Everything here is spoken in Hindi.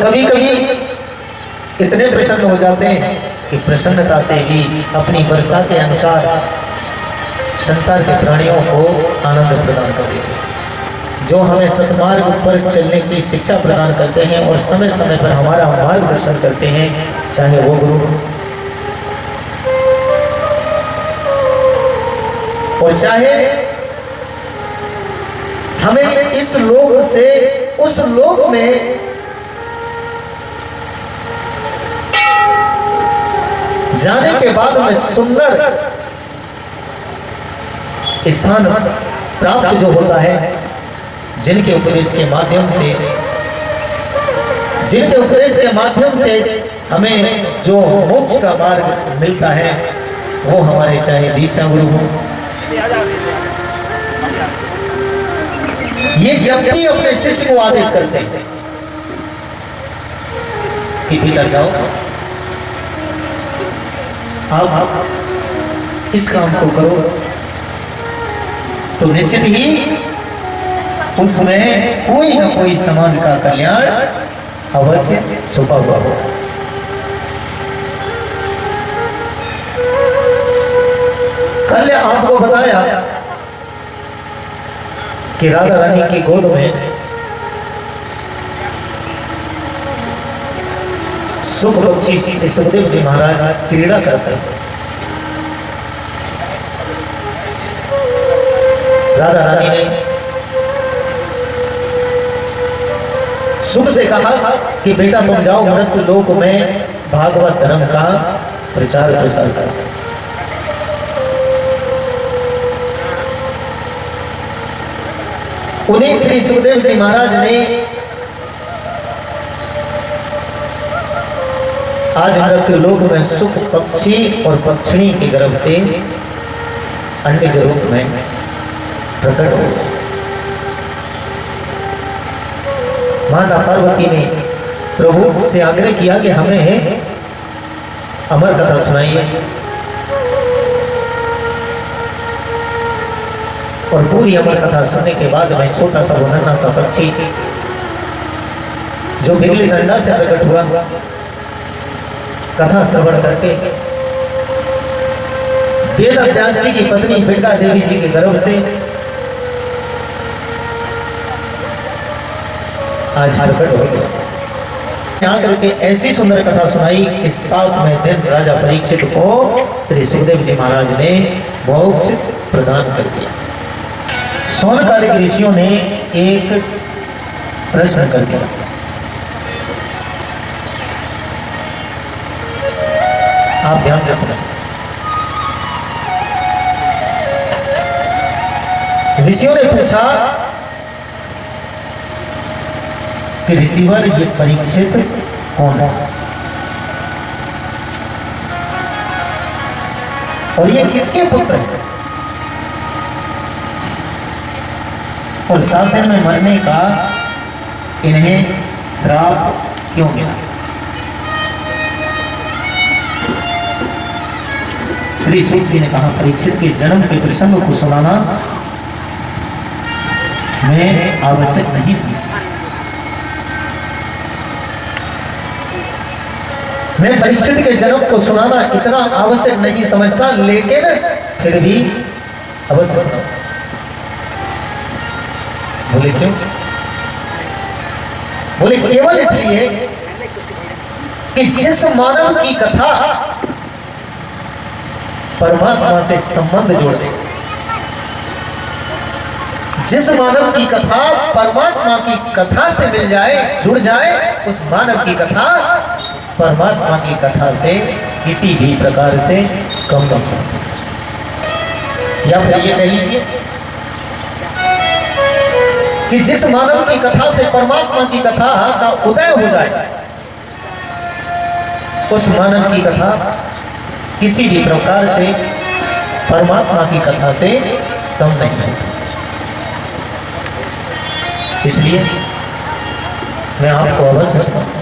कभी कभी इतने प्रसन्न हो जाते हैं कि प्रसन्नता से ही अपनी वर्षा के अनुसार संसार के प्राणियों को आनंद प्रदान करते हैं। जो हमें सतमार्ग पर चलने की शिक्षा प्रदान करते हैं और समय समय पर हमारा मार्गदर्शन करते हैं, चाहे वो गुरु और चाहे हमें इस लोक से उस लोक में जाने के बाद में सुंदर स्थान प्राप्त जो होता है, जिनके उपदेश के माध्यम से हमें जो मोक्ष का मार्ग मिलता है, वो हमारे चाहे दीक्षा गुरु हो, ये जब भी अपने शिष्य को आदेश करते हैं कि बेटा जाओ, आप इस काम को करो, तो निश्चित ही उसमें कोई ना कोई समाज का कल्याण अवश्य छुपा हुआ होगा। कल आपको बताया कि राधा रानी की गोद में सुख बख्शी सुखदेव जी महाराज क्रीड़ा करते हैं। राधा रानी ने सुख से कहा कि बेटा तुम जाओ मृत्यु लोक में भागवत धर्म का प्रचार प्रसार करो। उन्हीं श्री सुखदेव जी महाराज ने आज मृत्यु लोक में सुख पक्षी और पक्षिणी के गर्भ से अंडे के रूप में प्रकट हो। माता पार्वती ने प्रभु से आग्रह किया कि हमें अमर कथा सुनाइए, और पूरी अमर कथा सुनने के बाद में छोटा सा नन्हा सा पक्षी जो बिगली डंडा से प्रकट हुआ, कथा श्रवण करके वेद व्यास जी की पत्नी बिरगा देवी जी के गर्भ से आज प्रकट हो गया। यहाँ करके ऐसी सुंदर कथा सुनाई कि 7वें दिन राजा परीक्षित को श्री सुखदेव जी महाराज ने मोक्ष प्रदान कर दिया। सौनकादिक ऋषियों ने एक प्रश्न कर दिया, आप ध्यान से सुनें। ऋषियों ने पूछा कि ऋषिवर ये परीक्षित कौन है और ये किसके पुत्र है, और 7 दिन में मरने का इन्हें श्राप क्यों मिला। श्री सूत जी ने कहा, परीक्षित के जन्म के प्रसंग को सुनाना मैं आवश्यक नहीं समझता। मैं परीक्षित के जन्म को सुनाना इतना आवश्यक नहीं समझता, लेकिन फिर भी अवश्य सुनाओ। बोले क्यों? बोले केवल इसलिए कि जिस मानव की कथा परमात्मा से संबंध जोड़ दे, जिस मानव की कथा परमात्मा की कथा से मिल जाए, जुड़ जाए, उस मानव की कथा परमात्मा की कथा से किसी भी प्रकार से कम न हो। या फिर ये कह लीजिए कि जिस मानव की कथा से परमात्मा की कथा का उदय हो जाए, उस मानव की कथा किसी भी प्रकार से परमात्मा की कथा से कम नहीं है। इसलिए मैं आपको अवश्य सुनाऊंगा।